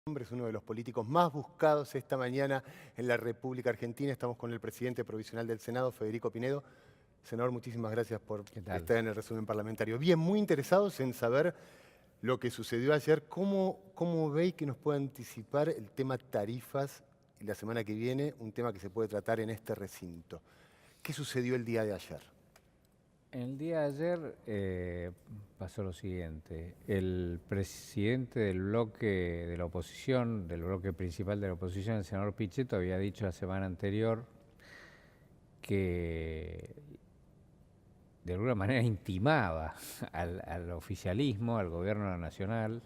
Es uno de los políticos más buscados esta mañana en la República Argentina. Estamos con el presidente provisional del Senado, Federico Pinedo. Senador, muchísimas gracias por ¿Qué tal? estar en el resumen parlamentario. Bien, muy interesados en saber lo que sucedió ayer. ¿Cómo ve que nos puede anticipar el tema tarifas y la semana que viene, un tema que se puede tratar en este recinto? ¿Qué sucedió el día de ayer? El día de ayer pasó lo siguiente. El presidente del bloque de la oposición, del bloque principal de la oposición, el senador Pichetto, había dicho la semana anterior que de alguna manera intimaba al oficialismo, al gobierno nacional,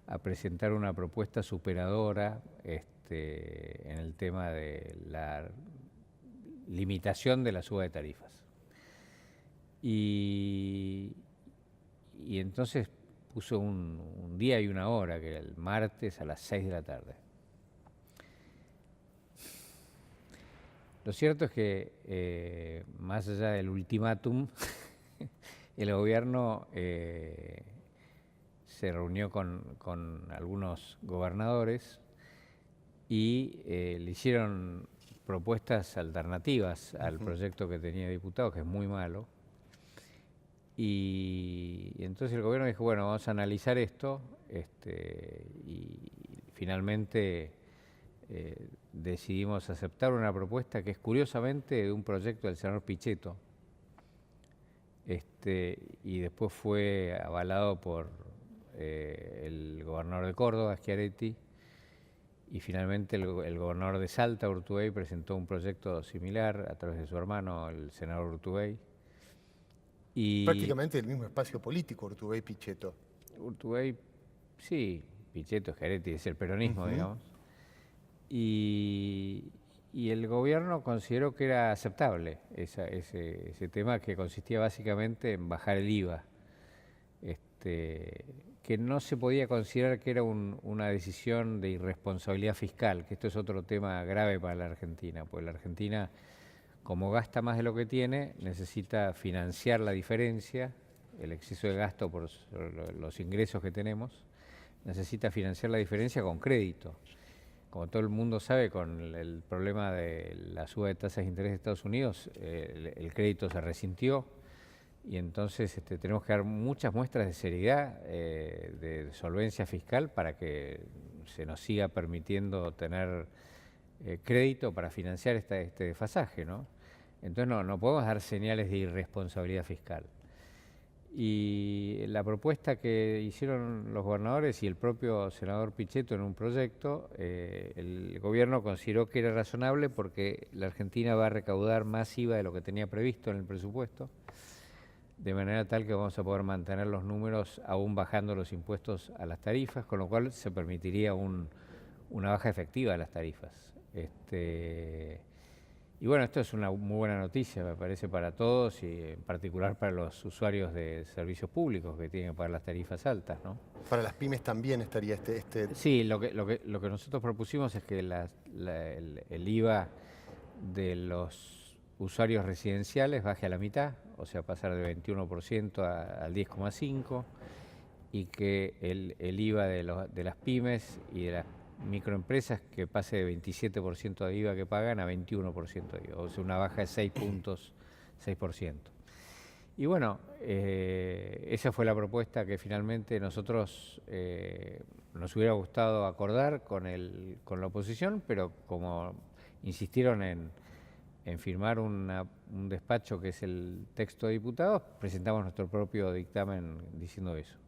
a presentar una propuesta superadora en el tema de la limitación de la suba de tarifas. Y entonces puso un día y una hora, que era el martes a las 6 de la tarde. Lo cierto es que, más allá del ultimátum, el gobierno se reunió con algunos gobernadores y le hicieron propuestas alternativas al proyecto que tenía diputado, que es muy malo. Y entonces el gobierno dijo, bueno, vamos a analizar esto, y finalmente decidimos aceptar una propuesta que es curiosamente de un proyecto del senador Pichetto, y después fue avalado por el gobernador de Córdoba, Schiaretti, y finalmente el gobernador de Salta, Urtubey, presentó un proyecto similar a través de su hermano, el senador Urtubey. Y Prácticamente el mismo espacio político, Urtubey y Pichetto. Urtubey, sí, Pichetto, Schiaretti, es el peronismo, digamos. Y el gobierno consideró que era aceptable ese tema, que consistía básicamente en bajar el IVA, que no se podía considerar que era una decisión de irresponsabilidad fiscal, que esto es otro tema grave para la Argentina, porque la Argentina, como gasta más de lo que tiene, necesita financiar la diferencia, el exceso de gasto por los ingresos que tenemos, necesita financiar la diferencia con crédito. Como todo el mundo sabe, con el problema de la suba de tasas de interés de Estados Unidos, el crédito se resintió y entonces tenemos que dar muchas muestras de seriedad, de solvencia fiscal, para que se nos siga permitiendo tener crédito para financiar este desfasaje, ¿no? Entonces no podemos dar señales de irresponsabilidad fiscal. Y la propuesta que hicieron los gobernadores y el propio senador Pichetto en un proyecto, el gobierno consideró que era razonable porque la Argentina va a recaudar más IVA de lo que tenía previsto en el presupuesto, de manera tal que vamos a poder mantener los números aún bajando los impuestos a las tarifas, con lo cual se permitiría una baja efectiva de las tarifas. Y bueno, esto es una muy buena noticia, me parece, para todos y en particular para los usuarios de servicios públicos que tienen que pagar las tarifas altas, ¿no? Para las pymes también estaría Sí, lo que nosotros propusimos es que el IVA de los usuarios residenciales baje a la mitad, o sea, pasar de 21% al 10,5%, y que el IVA de las pymes y de las microempresas que pase de 27% de IVA que pagan a 21% de IVA, o sea, una baja de 6 puntos, 6%. Y bueno, esa fue la propuesta que finalmente nosotros nos hubiera gustado acordar con la oposición, pero como insistieron en firmar un despacho que es el texto de diputados, presentamos nuestro propio dictamen diciendo eso.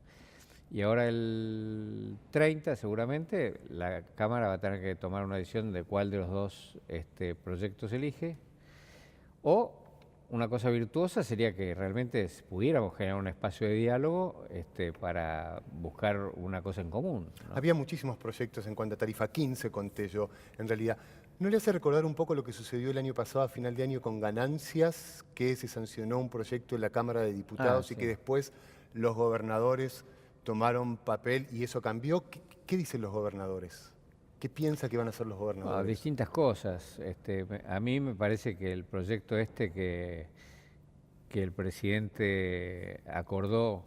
Y ahora el 30 seguramente la Cámara va a tener que tomar una decisión de cuál de los dos proyectos elige. O una cosa virtuosa sería que realmente pudiéramos generar un espacio de diálogo para buscar una cosa en común, ¿no? Había muchísimos proyectos en cuanto a tarifa, 15 conté yo, en realidad. ¿No le hace recordar un poco lo que sucedió el año pasado, a final de año, con ganancias, que se sancionó un proyecto en la Cámara de Diputados y Sí. que después los gobernadores tomaron papel y eso cambió? ¿Qué dicen los gobernadores? ¿Qué piensa que van a hacer los gobernadores? Distintas cosas. A mí me parece que el proyecto que el presidente acordó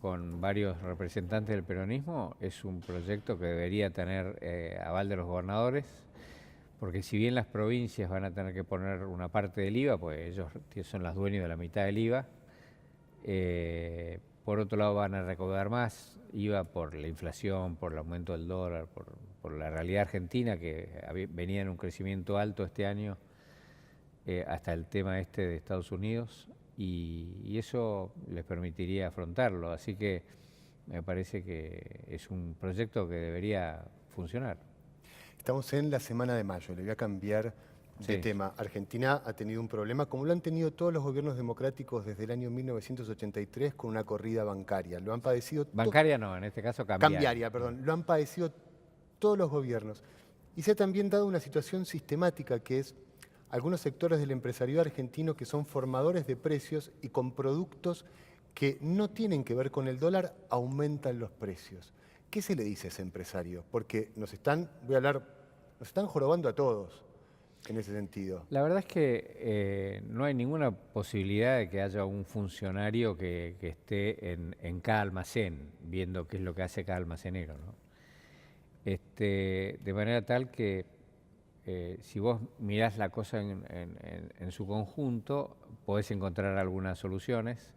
con varios representantes del peronismo, es un proyecto que debería tener aval de los gobernadores, porque si bien las provincias van a tener que poner una parte del IVA, pues ellos son los dueños de la mitad del IVA, por otro lado van a recaudar más IVA por la inflación, por el aumento del dólar, por la realidad argentina que venía en un crecimiento alto este año, hasta el tema este de Estados Unidos, y eso les permitiría afrontarlo. Así que me parece que es un proyecto que debería funcionar. Estamos en la semana de mayo, le voy a cambiar de tema. Argentina ha tenido un problema, como lo han tenido todos los gobiernos democráticos desde el año 1983, con una corrida bancaria. Lo han padecido... Bancaria no, en este caso cambiaria. Cambiaria, perdón. Lo han padecido todos los gobiernos. Y se ha también dado una situación sistemática, que es algunos sectores del empresariado argentino que son formadores de precios y con productos que no tienen que ver con el dólar, aumentan los precios. ¿Qué se le dice a ese empresario? Porque nos están jorobando a todos en ese sentido. La verdad es que no hay ninguna posibilidad de que haya un funcionario que esté en cada almacén, viendo qué es lo que hace cada almacenero, ¿no? De manera tal que si vos mirás la cosa en su conjunto, podés encontrar algunas soluciones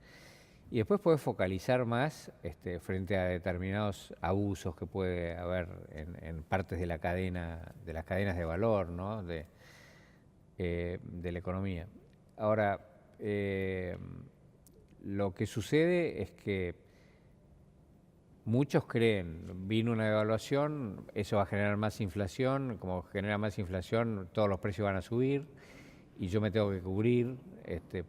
y después podés focalizar más frente a determinados abusos que puede haber en partes de la cadena, de las cadenas de valor, ¿no? de la economía. Ahora, lo que sucede es que muchos creen, vino una devaluación, eso va a generar más inflación, como genera más inflación, todos los precios van a subir y yo me tengo que cubrir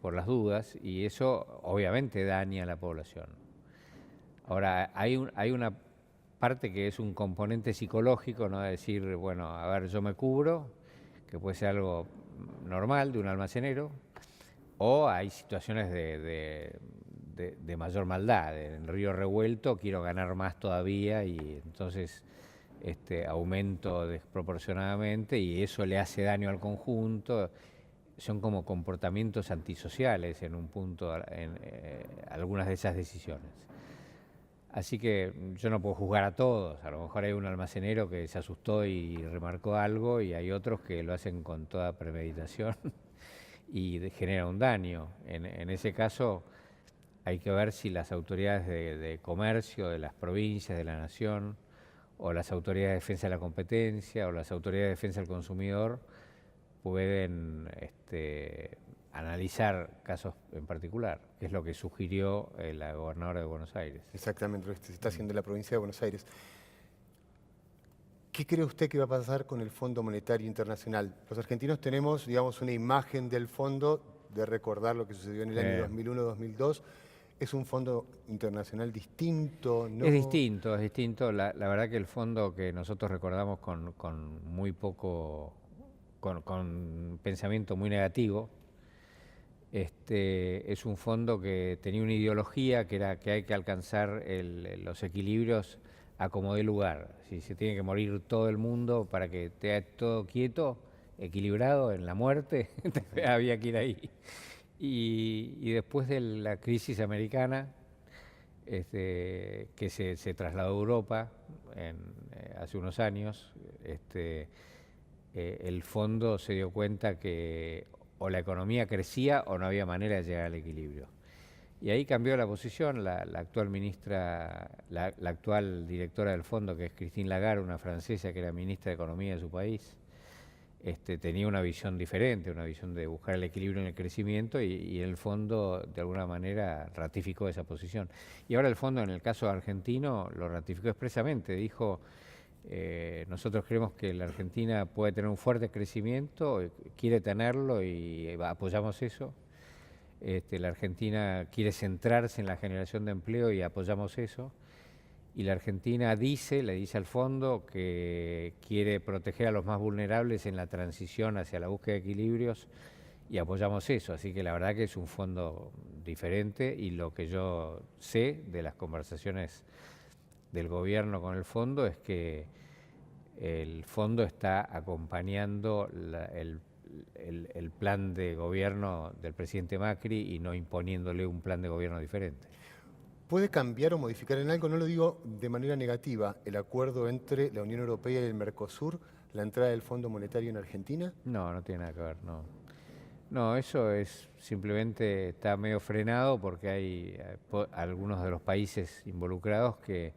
por las dudas, y eso obviamente daña a la población. Ahora, hay una parte que es un componente psicológico, ¿no? De decir, bueno, a ver, yo me cubro, que puede ser algo normal de un almacenero, o hay situaciones de mayor maldad. En río revuelto quiero ganar más todavía y entonces aumento desproporcionadamente y eso le hace daño al conjunto. Son como comportamientos antisociales en un punto, algunas de esas decisiones. Así que yo no puedo juzgar a todos. A lo mejor hay un almacenero que se asustó y remarcó algo y hay otros que lo hacen con toda premeditación y genera un daño. En ese caso hay que ver si las autoridades de comercio de las provincias, de la nación, o las autoridades de defensa de la competencia, o las autoridades de defensa del consumidor pueden analizar casos en particular, que es lo que sugirió la gobernadora de Buenos Aires. Exactamente, lo que se está haciendo en la provincia de Buenos Aires. ¿Qué cree usted que va a pasar con el Fondo Monetario Internacional? Los argentinos tenemos, digamos, una imagen del fondo de recordar lo que sucedió en el año 2001-2002. ¿Es un fondo internacional distinto? ¿No? Es distinto. La verdad que el fondo que nosotros recordamos con muy poco, con pensamiento muy negativo, es un fondo que tenía una ideología que era que hay que alcanzar los equilibrios a como dé lugar. Si se tiene que morir todo el mundo para que esté todo quieto, equilibrado en la muerte, había que ir ahí. Y después de la crisis americana, que se trasladó a Europa hace unos años, el fondo se dio cuenta que o la economía crecía o no había manera de llegar al equilibrio. Y ahí cambió la posición. La actual ministra, la actual directora del fondo, que es Christine Lagarde, una francesa que era ministra de Economía de su país, tenía una visión diferente, una visión de buscar el equilibrio en el crecimiento y el fondo de alguna manera ratificó esa posición. Y ahora el fondo, en el caso argentino, lo ratificó expresamente, dijo: nosotros creemos que la Argentina puede tener un fuerte crecimiento, quiere tenerlo y apoyamos eso. La Argentina quiere centrarse en la generación de empleo y apoyamos eso. Y la Argentina le dice al fondo que quiere proteger a los más vulnerables en la transición hacia la búsqueda de equilibrios y apoyamos eso. Así que la verdad que es un fondo diferente y lo que yo sé de las conversaciones del gobierno con el fondo es que el fondo está acompañando el plan de gobierno del presidente Macri y no imponiéndole un plan de gobierno diferente. ¿Puede cambiar o modificar en algo? No lo digo de manera negativa, el acuerdo entre la Unión Europea y el Mercosur, la entrada del Fondo Monetario en Argentina. No, no tiene nada que ver, no. No, eso es simplemente está medio frenado porque hay algunos de los países involucrados que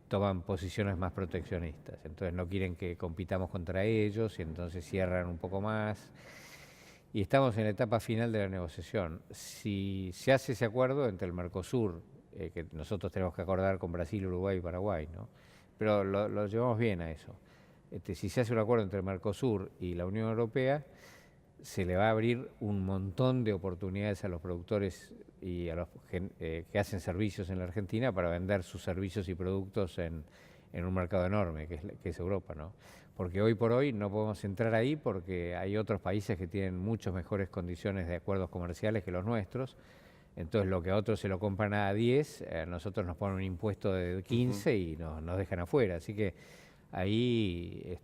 toman posiciones más proteccionistas. Entonces no quieren que compitamos contra ellos y entonces cierran un poco más. Y estamos en la etapa final de la negociación. Si se hace ese acuerdo entre el Mercosur, que nosotros tenemos que acordar con Brasil, Uruguay y Paraguay, ¿no? Pero lo llevamos bien a eso. Si se hace un acuerdo entre el Mercosur y la Unión Europea, se le va a abrir un montón de oportunidades a los productores y a los que hacen servicios en la Argentina para vender sus servicios y productos en un mercado enorme, que es Europa, ¿no? Porque hoy por hoy no podemos entrar ahí porque hay otros países que tienen muchas mejores condiciones de acuerdos comerciales que los nuestros. Entonces lo que a otros se lo compran a 10, a nosotros nos ponen un impuesto de 15 y nos dejan afuera. Así que ahí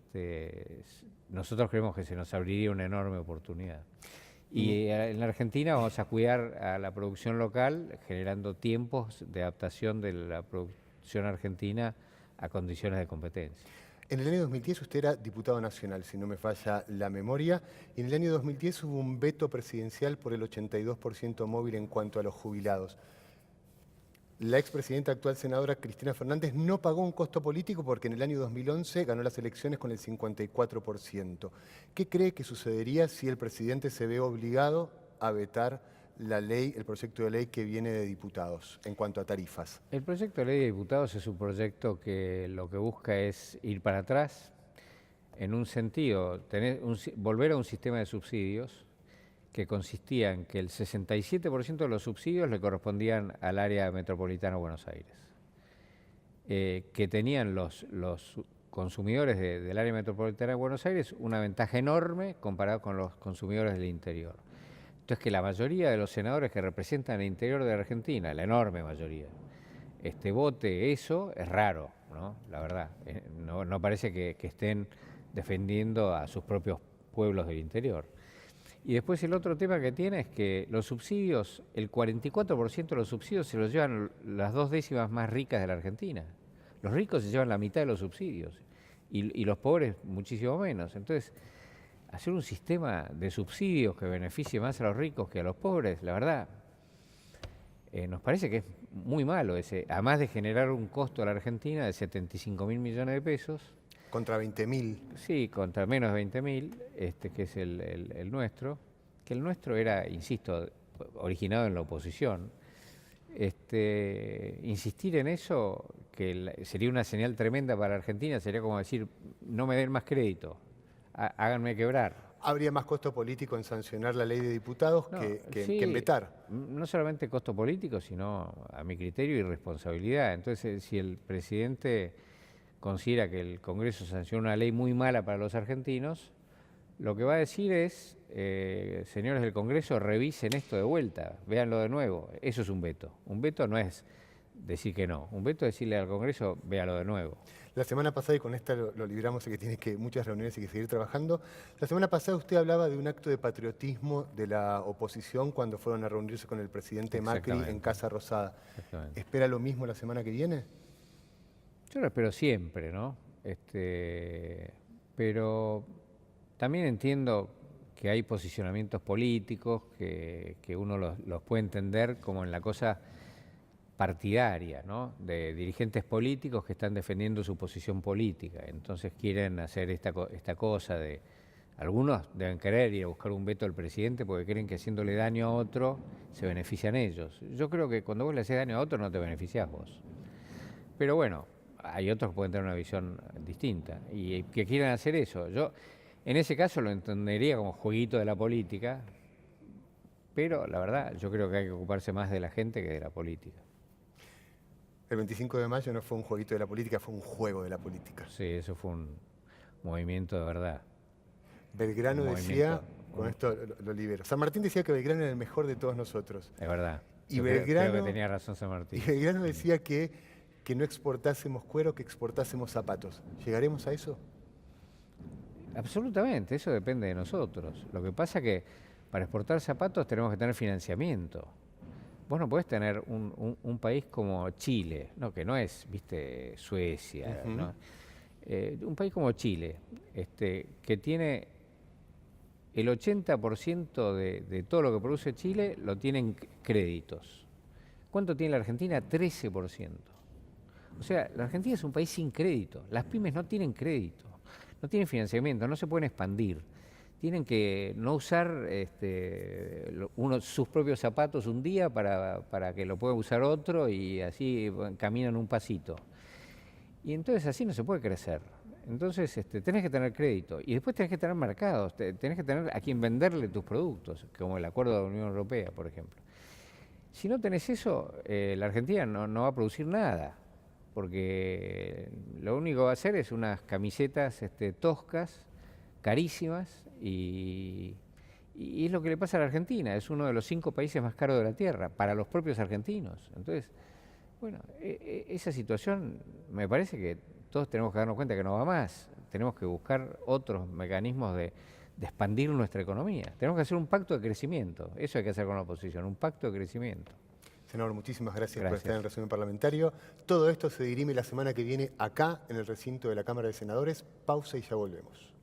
nosotros creemos que se nos abriría una enorme oportunidad. Y en la Argentina vamos a cuidar a la producción local generando tiempos de adaptación de la producción argentina a condiciones de competencia. En el año 2010 usted era diputado nacional, si no me falla la memoria, y en el año 2010 hubo un veto presidencial por el 82% móvil en cuanto a los jubilados. La expresidenta actual senadora Cristina Fernández no pagó un costo político porque en el año 2011 ganó las elecciones con el 54%. ¿Qué cree que sucedería si el presidente se ve obligado a vetar la ley, el proyecto de ley que viene de diputados en cuanto a tarifas? El proyecto de ley de diputados es un proyecto que lo que busca es ir para atrás en un sentido, volver a un sistema de subsidios que consistía en que el 67% de los subsidios le correspondían al área metropolitana de Buenos Aires, que tenían los consumidores del área metropolitana de Buenos Aires una ventaja enorme comparado con los consumidores del interior. Entonces que la mayoría de los senadores que representan el interior de la Argentina, la enorme mayoría, vote eso es raro, ¿no? La verdad, no parece que estén defendiendo a sus propios pueblos del interior. Y después el otro tema que tiene es que los subsidios, el 44% de los subsidios se los llevan las 2/10 más ricas de la Argentina. Los ricos se llevan la mitad de los subsidios y los pobres muchísimo menos. Entonces, hacer un sistema de subsidios que beneficie más a los ricos que a los pobres, la verdad, nos parece que es muy malo además de generar un costo a la Argentina de 75.000 millones de pesos. Contra 20.000. Sí, contra menos de 20.000, que es el nuestro, que el nuestro era, insisto, originado en la oposición. Insistir en eso, que sería una señal tremenda para Argentina, sería como decir, no me den más crédito, háganme quebrar. ¿Habría más costo político en sancionar la ley de diputados que en vetar? No solamente costo político, sino, a mi criterio, irresponsabilidad. Entonces, si el presidente considera que el Congreso sanciona una ley muy mala para los argentinos, lo que va a decir es, señores del Congreso, revisen esto de vuelta, véanlo de nuevo. Eso es un veto. Un veto no es decir que no. Un veto es decirle al Congreso, véalo de nuevo. La semana pasada, y con esta lo libramos, sé que tiene muchas reuniones y que seguir trabajando, la semana pasada usted hablaba de un acto de patriotismo de la oposición cuando fueron a reunirse con el presidente Macri en Casa Rosada. ¿Espera lo mismo la semana que viene? Yo lo espero siempre, ¿no? Pero también entiendo que hay posicionamientos políticos que uno los puede entender como en la cosa partidaria, ¿no? De dirigentes políticos que están defendiendo su posición política. Entonces quieren hacer esta cosa de... Algunos deben querer ir a buscar un veto al presidente porque creen que haciéndole daño a otro se benefician ellos. Yo creo que cuando vos le haces daño a otro no te beneficiás vos. Pero bueno, hay otros que pueden tener una visión distinta y que quieran hacer eso. Yo en ese caso lo entendería como jueguito de la política, pero la verdad yo creo que hay que ocuparse más de la gente que de la política. El 25 de mayo no fue un jueguito de la política, fue un juego de la política. Sí, eso fue un movimiento de verdad. Belgrano decía, con esto lo libero, San Martín decía que Belgrano era el mejor de todos nosotros. Es verdad. Y Belgrano, creo que tenía razón San Martín. Y Belgrano decía que no exportásemos cuero, que exportásemos zapatos. ¿Llegaremos a eso? Absolutamente, eso depende de nosotros. Lo que pasa es que para exportar zapatos tenemos que tener financiamiento. vos no podés tener un país como Chile, ¿no? Que no es, viste, Suecia, ¿no? Un país como Chile, que tiene el 80% de todo lo que produce Chile lo tienen créditos. ¿Cuánto tiene la Argentina? 13%. O sea, la Argentina es un país sin crédito. Las pymes no tienen crédito, no tienen financiamiento, no se pueden expandir. Tienen que no usar sus propios zapatos un día para que lo pueda usar otro y así caminan un pasito. Y entonces así no se puede crecer. Entonces tenés que tener crédito y después tenés que tener mercados, tenés que tener a quien venderle tus productos, como el acuerdo de la Unión Europea, por ejemplo. Si no tenés eso, la Argentina no va a producir nada, porque lo único que va a hacer es unas camisetas toscas, carísimas, y es lo que le pasa a la Argentina, es uno de los 5 países más caros de la Tierra, para los propios argentinos. Entonces, bueno, esa situación me parece que todos tenemos que darnos cuenta que no va más. Tenemos que buscar otros mecanismos de expandir nuestra economía. Tenemos que hacer un pacto de crecimiento. Eso hay que hacer con la oposición, un pacto de crecimiento. Senador, muchísimas gracias por estar en el resumen parlamentario. Todo esto se dirime la semana que viene acá en el recinto de la Cámara de Senadores. Pausa y ya volvemos.